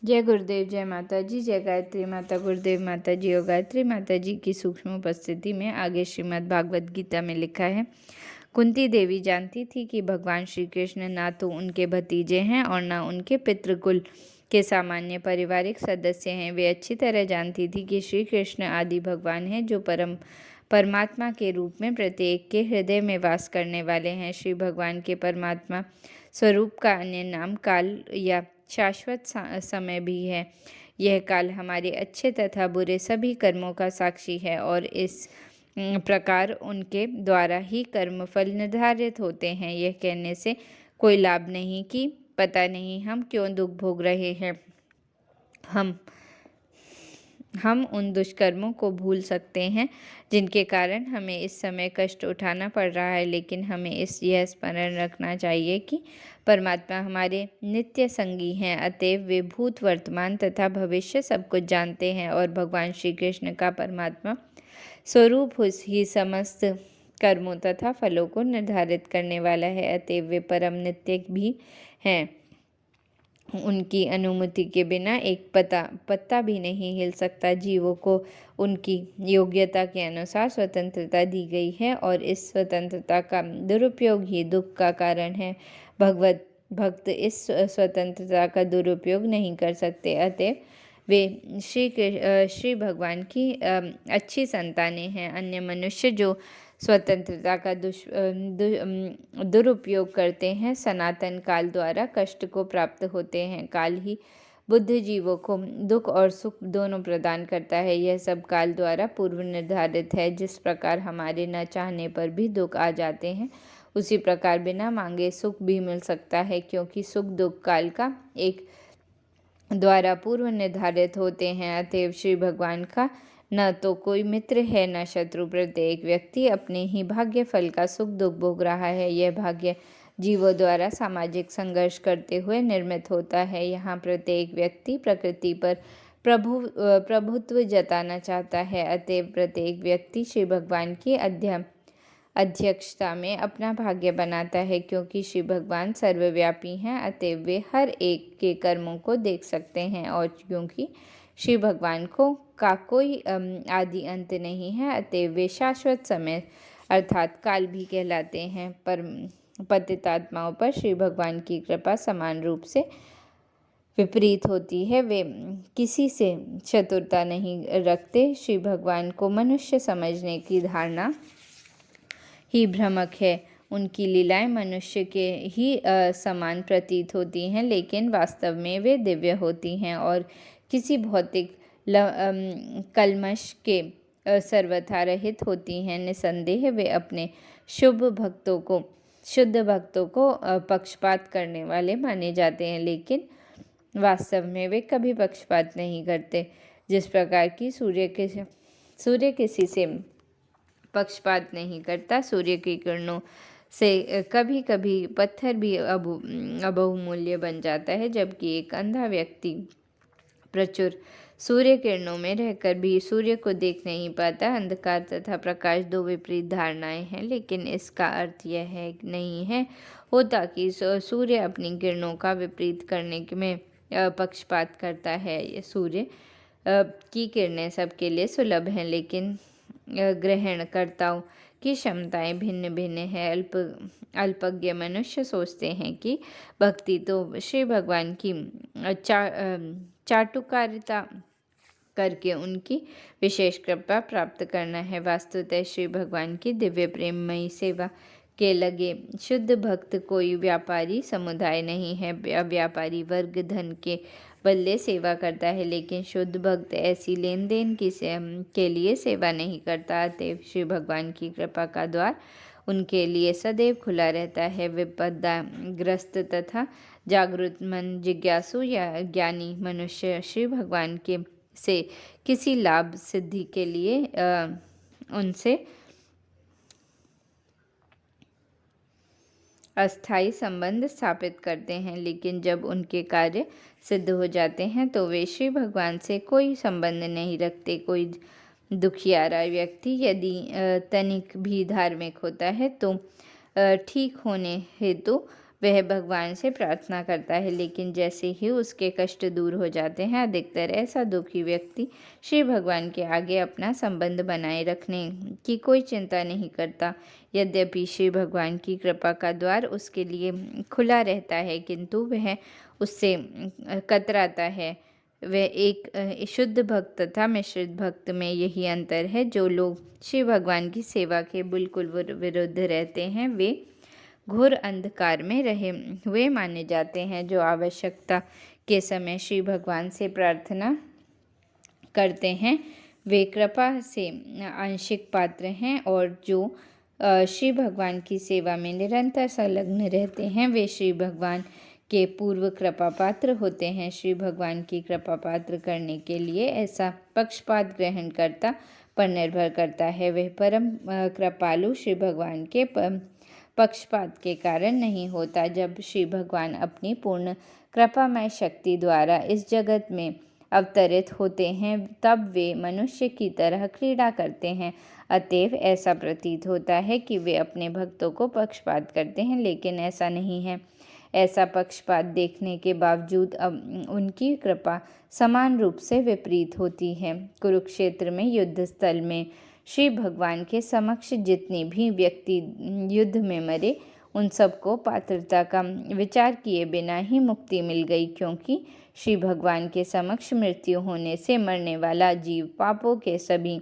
जय गुरुदेव, जय माता जी, जय गायत्री माता, गुरुदेव माता जी और गायत्री माता जी की सूक्ष्म उपस्थिति में आगे श्रीमद् भागवत गीता में लिखा है। कुंती देवी जानती थी कि भगवान श्री कृष्ण ना तो उनके भतीजे हैं और ना उनके पितृकुल के सामान्य पारिवारिक सदस्य हैं। वे अच्छी तरह जानती थी कि श्री कृष्ण आदि भगवान हैं जो परमात्मा के रूप में प्रत्येक के हृदय में वास करने वाले हैं। श्री भगवान के परमात्मा स्वरूप का अन्य नाम काल या शाश्वत समय भी है। यह काल हमारे अच्छे तथा बुरे सभी कर्मों का साक्षी है और इस प्रकार उनके द्वारा ही कर्मफल निर्धारित होते हैं। यह कहने से कोई लाभ नहीं कि पता नहीं हम क्यों दुख भोग रहे हैं। हम उन दुष्कर्मों को भूल सकते हैं जिनके कारण हमें इस समय कष्ट उठाना पड़ रहा है, लेकिन हमें यह स्मरण रखना चाहिए कि परमात्मा हमारे नित्य संगी हैं। अतएव वे भूत, वर्तमान तथा भविष्य सब कुछ जानते हैं और भगवान श्री कृष्ण का परमात्मा स्वरूप ही समस्त कर्मों तथा फलों को निर्धारित करने वाला है। अतएव वे परम नित्य भी हैं। उनकी अनुमति के बिना एक पत्ता भी नहीं हिल सकता। जीवों को उनकी योग्यता के अनुसार स्वतंत्रता दी गई है और इस स्वतंत्रता का दुरुपयोग ही दुख का कारण है। भगवत भक्त इस स्वतंत्रता का दुरुपयोग नहीं कर सकते। अतएव वे श्री भगवान की अच्छी संतानें हैं। अन्य मनुष्य जो स्वतंत्रता का दुरुपयोग करते हैं सनातन काल द्वारा कष्ट को प्राप्त होते हैं। काल ही बुद्ध जीवों को दुख और सुख दोनों प्रदान करता है। यह सब काल द्वारा पूर्व निर्धारित है। जिस प्रकार हमारे न चाहने पर भी दुख आ जाते हैं, उसी प्रकार बिना मांगे सुख भी मिल सकता है, क्योंकि सुख दुख काल का एक द्वारा पूर्व निर्धारित होते हैं। अतएव श्री भगवान का न तो कोई मित्र है न शत्रु। प्रत्येक व्यक्ति अपने ही भाग्य फल का सुख दुख भोग रहा है। यह भाग्य जीवों द्वारा सामाजिक संघर्ष करते हुए निर्मित होता है। यहाँ प्रत्येक व्यक्ति प्रकृति पर प्रभुत्व जताना चाहता है। अतएव प्रत्येक व्यक्ति श्री भगवान की अध्यक्षता में अपना भाग्य बनाता है। क्योंकि श्री भगवान सर्वव्यापी हैं, अतएव वे हर एक के कर्मों को देख सकते हैं और क्योंकि श्री भगवान का कोई आदि अंत नहीं है, अतएव वे शाश्वत समय अर्थात काल भी कहलाते हैं। पर पतितात्माओं पर श्री भगवान की कृपा समान रूप से विपरीत होती है। वे किसी से चतुरता नहीं रखते। श्री भगवान को मनुष्य समझने की धारणा ही भ्रमक है। उनकी लीलाएं मनुष्य के ही समान प्रतीत होती हैं, लेकिन वास्तव में वे दिव्य होती हैं और किसी भौतिक कल्मश के सर्वथा रहित होती हैं। निसंदेह वे अपने शुद्ध भक्तों को पक्षपात करने वाले माने जाते हैं, लेकिन वास्तव में वे कभी पक्षपात नहीं करते। जिस प्रकार की सूर्य किसी से पक्षपात नहीं करता, सूर्य की किरणों से कभी कभी पत्थर भी बहुमूल्य बन जाता है, जबकि एक अंधा व्यक्ति प्रचुर सूर्य किरणों में रहकर भी सूर्य को देख नहीं पाता। अंधकार तथा प्रकाश दो विपरीत धारणाएं हैं, लेकिन इसका अर्थ यह नहीं होता कि सूर्य अपनी किरणों का विपरीत करने में पक्षपात करता है। सूर्य की किरणें सबके लिए सुलभ हैं, लेकिन ग्रहणकर्ताओं की क्षमताएं भिन्न भिन्न हैं। अल्पज्ञ मनुष्य सोचते हैं कि भक्ति तो श्री भगवान की चाटुकारिता करके उनकी विशेष कृपा प्राप्त करना है। वास्तुतः श्री भगवान की दिव्य प्रेममयी सेवा के लगे शुद्ध भक्त कोई व्यापारी समुदाय नहीं है। व्यापारी वर्ग धन के बदले सेवा करता है, लेकिन शुद्ध भक्त ऐसी लेन देन के लिए सेवा नहीं करता। अतएव श्री भगवान की कृपा का द्वार उनके लिए सदैव खुला रहता है। विपदाग्रस्त तथा जागृत मन, जिज्ञासु या ज्ञानी मनुष्य श्री भगवान से किसी लाभ सिद्धि के लिए उनसे अस्थायी संबंध स्थापित करते हैं, लेकिन जब उनके कार्य सिद्ध हो जाते हैं तो वे श्री भगवान से कोई संबंध नहीं रखते। कोई दुखियारा व्यक्ति यदि तनिक भी धार्मिक होता है तो ठीक होने हेतु वह भगवान से प्रार्थना करता है, लेकिन जैसे ही उसके कष्ट दूर हो जाते हैं, अधिकतर ऐसा दुखी व्यक्ति श्री भगवान के आगे अपना संबंध बनाए रखने की कोई चिंता नहीं करता। यद्यपि श्री भगवान की कृपा का द्वार उसके लिए खुला रहता है, किंतु वह उससे कतराता है। वह एक शुद्ध भक्त तथा मिश्रित भक्त में यही अंतर है। जो लोग श्री भगवान की सेवा के बिल्कुल विरुद्ध रहते हैं, वे घोर अंधकार में रहे हुए माने जाते हैं। जो आवश्यकता के समय श्री भगवान से प्रार्थना करते हैं, वे कृपा से आंशिक पात्र हैं, और जो श्री भगवान की सेवा में निरंतर संलग्न रहते हैं, वे श्री भगवान के पूर्व कृपा पात्र होते हैं। श्री भगवान की कृपा पात्र करने के लिए ऐसा पक्षपात ग्रहण करता पर निर्भर करता है। वह परम कृपालु श्री भगवान के पक्षपात के कारण नहीं होता। जब श्री भगवान अपनी पूर्ण कृपामय शक्ति द्वारा इस जगत में अवतरित होते हैं, तब वे मनुष्य की तरह क्रीड़ा करते हैं। अतएव ऐसा प्रतीत होता है कि वे अपने भक्तों को पक्षपात करते हैं, लेकिन ऐसा नहीं है। ऐसा पक्षपात देखने के बावजूद अब उनकी कृपा समान रूप से विपरीत होती है। कुरुक्षेत्र में युद्ध स्थल में श्री भगवान के समक्ष जितने भी व्यक्ति युद्ध में मरे, उन सबको पात्रता का विचार किए बिना ही मुक्ति मिल गई, क्योंकि श्री भगवान के समक्ष मृत्यु होने से मरने वाला जीव पापों के सभी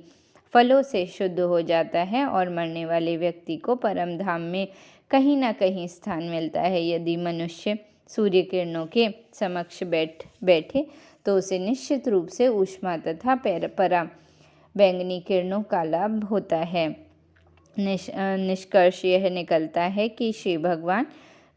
फलों से शुद्ध हो जाता है और मरने वाले व्यक्ति को परम धाम में कहीं न कहीं स्थान मिलता है। यदि मनुष्य सूर्य किरणों के समक्ष बैठे तो उसे निश्चित रूप से ऊष्मा तथा परा बैंगनी किरणों का लाभ होता है। निष्कर्ष यह निकलता है कि श्री भगवान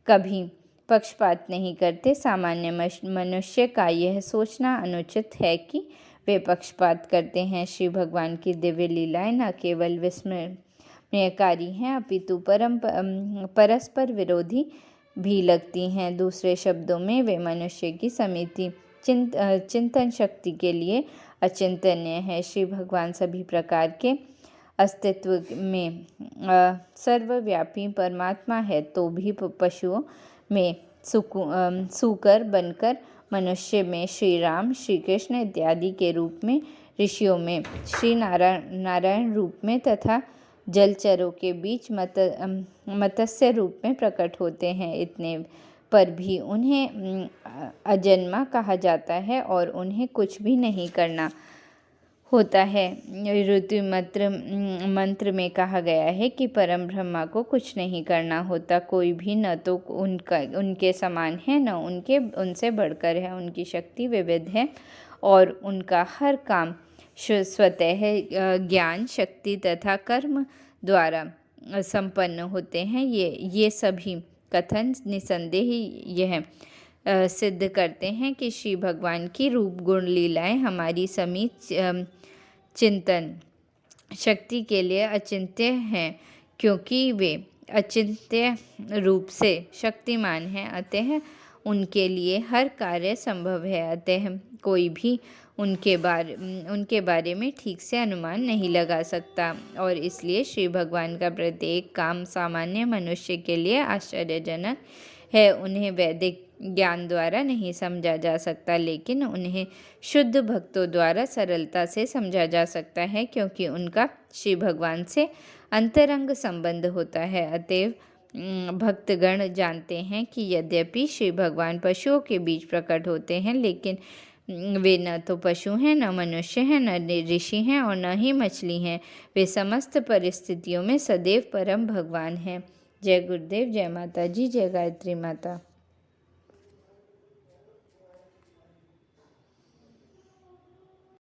कभी पक्षपात नहीं करते। सामान्य मनुष्य का यह सोचना अनुचित है कि वे पक्षपात करते हैं। श्री भगवान की दिव्य लीलाएं न केवल विस्मयकारी हैं, अपितु परस्पर विरोधी भी लगती हैं। दूसरे शब्दों में, वे मनुष्य की समिति चिंतन शक्ति के लिए अचिंतनीय है। श्री भगवान सभी प्रकार के अस्तित्व में सर्वव्यापी परमात्मा है, तो भी पशुओं में सूकर बनकर, मनुष्य में श्री राम, श्री कृष्ण इत्यादि के रूप में, ऋषियों में श्री नारायण रूप में तथा जलचरों के बीच मत्स्य रूप में प्रकट होते हैं। इतने पर भी उन्हें अजन्मा कहा जाता है और उन्हें कुछ भी नहीं करना होता है। ऋतु मंत्र में कहा गया है कि परम ब्रह्मा को कुछ नहीं करना होता। कोई भी न तो उनके समान है, न उनसे बढ़कर है। उनकी शक्ति विविध है और उनका हर काम स्वतः ज्ञान, शक्ति तथा कर्म द्वारा संपन्न होते हैं। ये सभी कथन निसंदेह यह सिद्ध करते हैं कि श्री भगवान की रूप गुण लीलाएं हमारी समीप चिंतन शक्ति के लिए अचिंत्य हैं, क्योंकि वे अचिंत्य रूप से शक्तिमान हैं। अतः उनके लिए हर कार्य संभव है। अतः कोई भी उनके बारे में ठीक से अनुमान नहीं लगा सकता, और इसलिए श्री भगवान का प्रत्येक काम सामान्य मनुष्य के लिए आश्चर्यजनक है। उन्हें वैदिक ज्ञान द्वारा नहीं समझा जा सकता, लेकिन उन्हें शुद्ध भक्तों द्वारा सरलता से समझा जा सकता है, क्योंकि उनका श्री भगवान से अंतरंग संबंध होता है। अतएव भक्तगण जानते हैं कि यद्यपि श्री भगवान पशुओं के बीच प्रकट होते हैं, लेकिन वे न तो पशु हैं, न मनुष्य हैं, न ऋषि हैं और न ही मछली हैं। वे समस्त परिस्थितियों में सदैव परम भगवान हैं। जय गुरुदेव, जय माता जी, जय गायत्री माता।